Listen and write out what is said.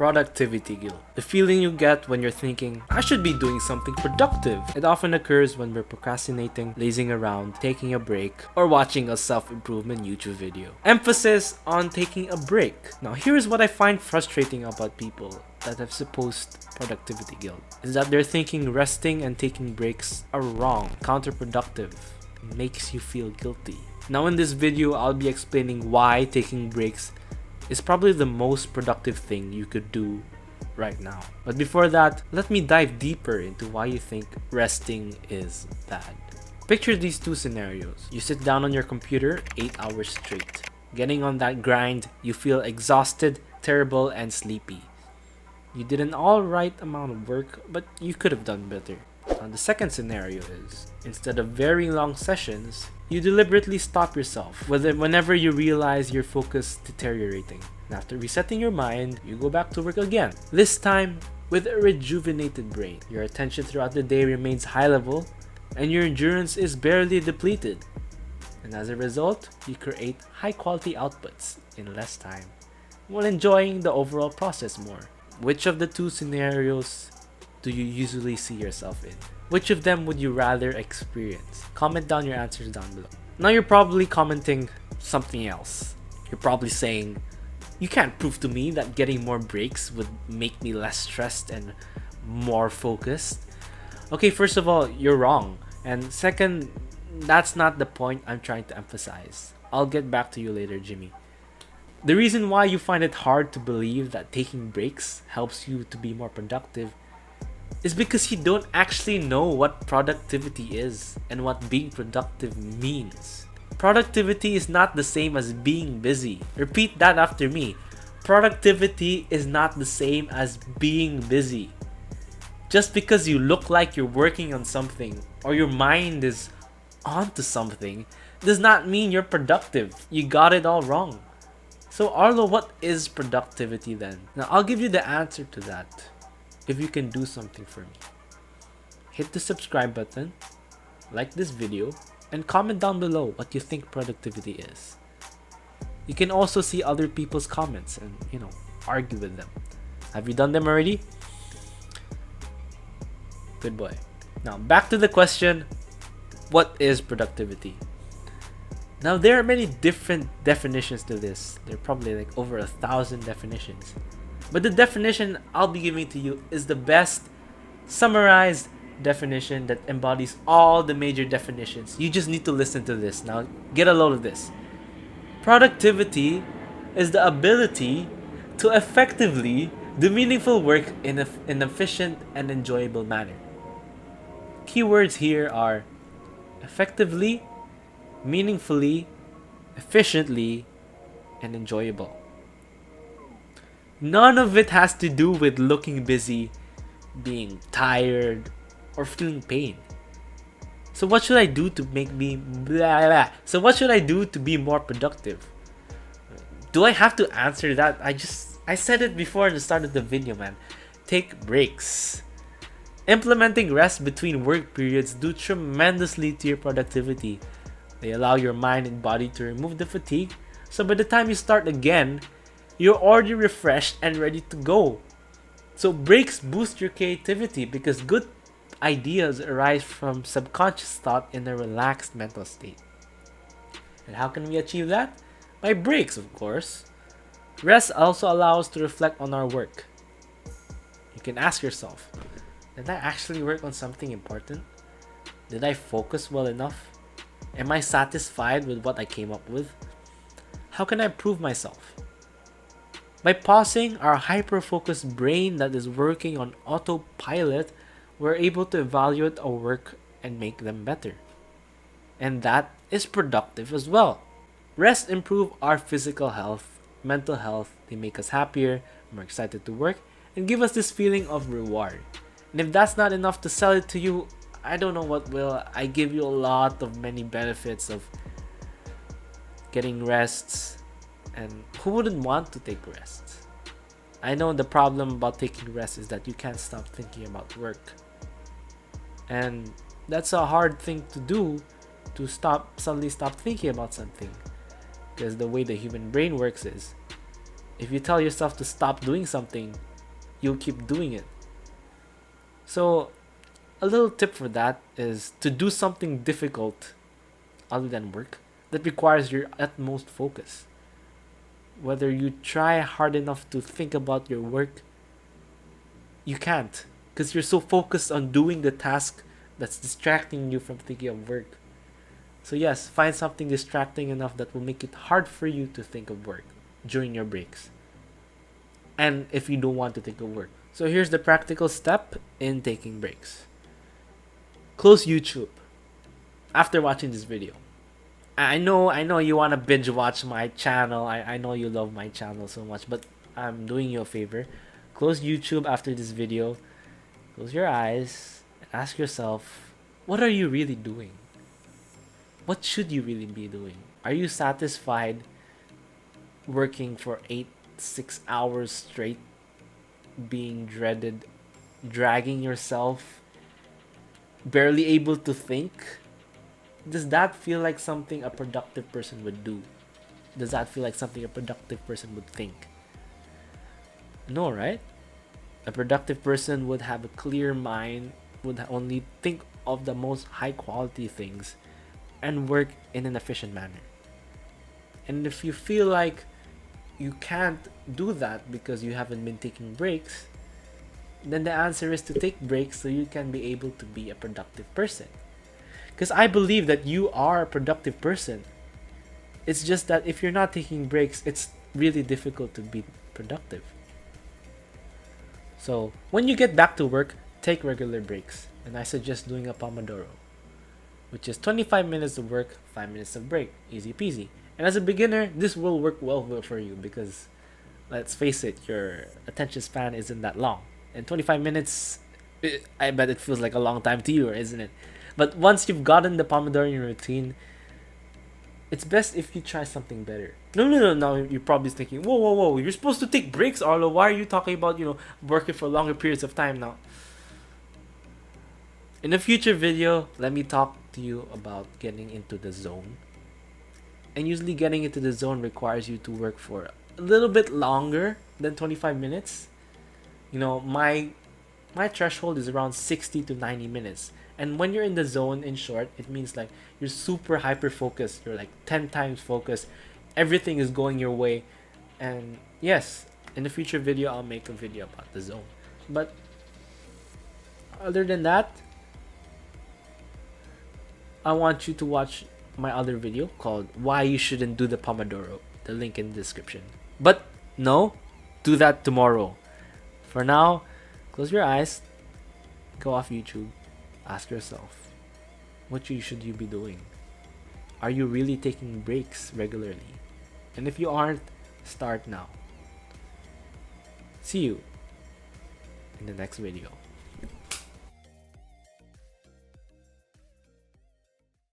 Productivity guilt. The feeling you get when you're thinking, I should be doing something productive. It often occurs when we're procrastinating, lazing around, taking a break, or watching a self-improvement YouTube video. Emphasis on taking a break. Now here's what I find frustrating about people that have supposed productivity guilt, is that they're thinking resting and taking breaks are wrong, counterproductive, makes you feel guilty. Now in this video, I'll be explaining why taking breaks is probably the most productive thing you could do right now. But before that, let me dive deeper into why you think resting is bad. Picture these two scenarios. You sit down on your computer 8 hours straight. Getting on that grind, you feel exhausted, terrible, and sleepy. You did an alright amount of work, but you could have done better. Now, the second scenario is, instead of very long sessions, you deliberately stop yourself whenever you realize your focus deteriorating. And after resetting your mind, you go back to work again. This time with a rejuvenated brain. Your attention throughout the day remains high level and your endurance is barely depleted. And as a result, you create high quality outputs in less time while enjoying the overall process more. Which of the two scenarios do you usually see yourself in? Which of them would you rather experience? Comment down your answers down below. Now you're probably commenting something else. You're probably saying, you can't prove to me that getting more breaks would make me less stressed and more focused. Okay, first of all, you're wrong. And second, that's not the point I'm trying to emphasize. I'll get back to you later, Jimmy. The reason why you find it hard to believe that taking breaks helps you to be more productive is because you don't actually know what productivity is and what being productive means. Productivity is not the same as being busy. Repeat that after me. Productivity is not the same as being busy. Just because you look like you're working on something or your mind is onto something does not mean you're productive. You got it all wrong. So Arlo, what is productivity then? Now I'll give you the answer to that if you can do something for me. Hit the subscribe button, like this video, and comment down below what you think productivity is. You can also see other people's comments and, argue with them. Have you done them already? Good boy. Now back to the question, what is productivity? Now there are many different definitions to this. There are probably like over 1,000 definitions. But the definition I'll be giving to you is the best summarized definition that embodies all the major definitions. You just need to listen to this. Now get a load of this. Productivity is the ability to effectively do meaningful work in an efficient and enjoyable manner. Keywords here are effectively, meaningfully, efficiently, and enjoyable. None of it has to do with looking busy, being tired, or feeling pain. So what should I do to make me blah blah? So what should I do to be more productive? Do I have to answer that? I said it before at the start of the video, man. Take breaks. Implementing rest between work periods do tremendously to your productivity. They allow your mind and body to remove the fatigue, so by the time you start again, you're already refreshed and ready to go. So breaks boost your creativity because good ideas arise from subconscious thought in a relaxed mental state. And how can we achieve that? By breaks, of course. Rest also allows us to reflect on our work. You can ask yourself, did I actually work on something important? Did I focus well enough? Am I satisfied with what I came up with? How can I improve myself? By pausing our hyper-focused brain that is working on autopilot, we're able to evaluate our work and make them better. And that is productive as well. Rest improves our physical health, mental health. They make us happier, more excited to work, and give us this feeling of reward. And if that's not enough to sell it to you, I don't know what will. I give you a lot of many benefits of getting rests. And who wouldn't want to take rests? I know the problem about taking rest is that you can't stop thinking about work. And that's a hard thing to do, to suddenly stop thinking about something. Because the way the human brain works is, if you tell yourself to stop doing something, you'll keep doing it. So a little tip for that is to do something difficult other than work that requires your utmost focus. Whether you try hard enough to think about your work, you can't, because you're so focused on doing the task that's distracting you from thinking of work. So yes, find something distracting enough that will make it hard for you to think of work during your breaks. And if you don't want to think of work. So here's the practical step in taking breaks. Close YouTube after watching this video. I know you want to binge watch my channel. I know you love my channel so much, but I'm doing you a favor. Close YouTube after this video. Close your eyes and ask yourself, what are you really doing? What should you really be doing? Are you satisfied working for 6 hours straight, being dreaded, dragging yourself, barely able to think? Does that feel like something a productive person would do? Does that feel like something a productive person would think? No, right? A productive person would have a clear mind, would only think of the most high quality things, and work in an efficient manner. And if you feel like you can't do that because you haven't been taking breaks, then the answer is to take breaks so you can be able to be a productive person. Because I believe that you are a productive person. It's just that if you're not taking breaks, it's really difficult to be productive. So when you get back to work, take regular breaks. And I suggest doing a Pomodoro, which is 25 minutes of work, 5 minutes of break. Easy peasy. And as a beginner, this will work well for you because, let's face it, your attention span isn't that long. And 25 minutes, I bet it feels like a long time to you, isn't it? But once you've gotten the Pomodoro routine, it's best if you try something better. No. You're probably thinking, whoa. You're supposed to take breaks, Arlo. Why are you talking about, working for longer periods of time now? In a future video, let me talk to you about getting into the zone. And usually getting into the zone requires you to work for a little bit longer than 25 minutes. My threshold is around 60 to 90 minutes. And when you're in the zone, in short, it means like you're super hyper focused. You're like 10 times focused. Everything is going your way. And yes, in the future video, I'll make a video about the zone. But other than that, I want you to watch my other video called Why You Shouldn't Do the Pomodoro. The link in the description. But no, do that tomorrow. For now, close your eyes, go off YouTube, ask yourself, what should you be doing? Are you really taking breaks regularly? And if you aren't, start now. See you in the next video.